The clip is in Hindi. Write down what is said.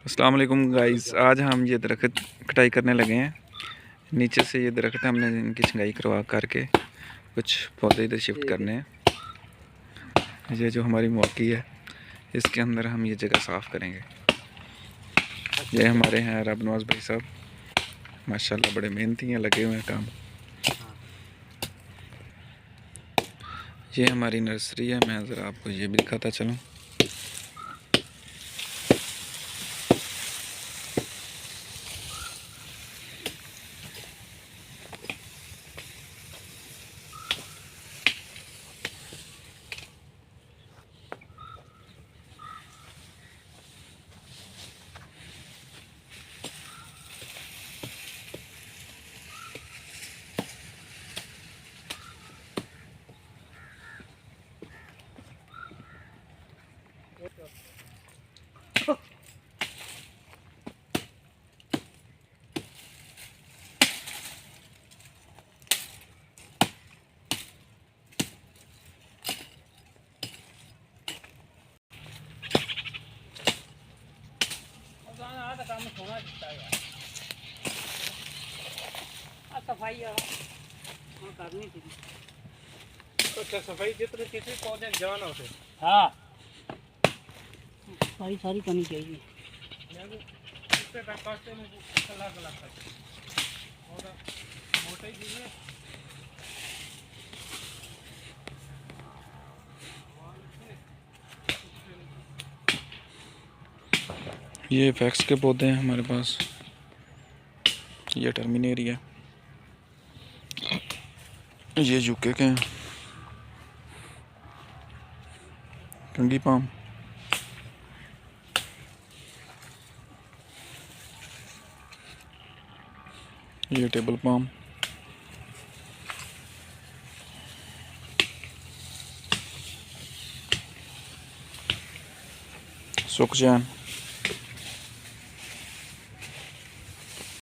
अस्सलाम वालेकुम गाइस, आज हम ये दरख्त कटाई करने लगे हैं। नीचे से ये दरख्त हमने इनकी छंगाई करवा करके कुछ पौधे इधर शिफ्ट करने हैं। ये जो हमारी मौकी है इसके अंदर हम ये जगह साफ़ करेंगे। ये हमारे हैं रब नवाज भाई साहब, माशाल्लाह बड़े मेहनती हैं, लगे हुए हैं काम। ये हमारी नर्सरी है, मैं ज़रा आपको ये भी दिखाता चलूँ। सफाई करनी थी। अच्छा, सफाई जितने किसी पौधे जान होते। हाँ, सफाई सारी करनी चाहिए। मोटे चीजें ये फैक्स के पौधे हैं हमारे पास। ये टर्मिनेरिया, ये यूके के हैं, कंगी पाम, ये टेबल पाम, सुखचैन,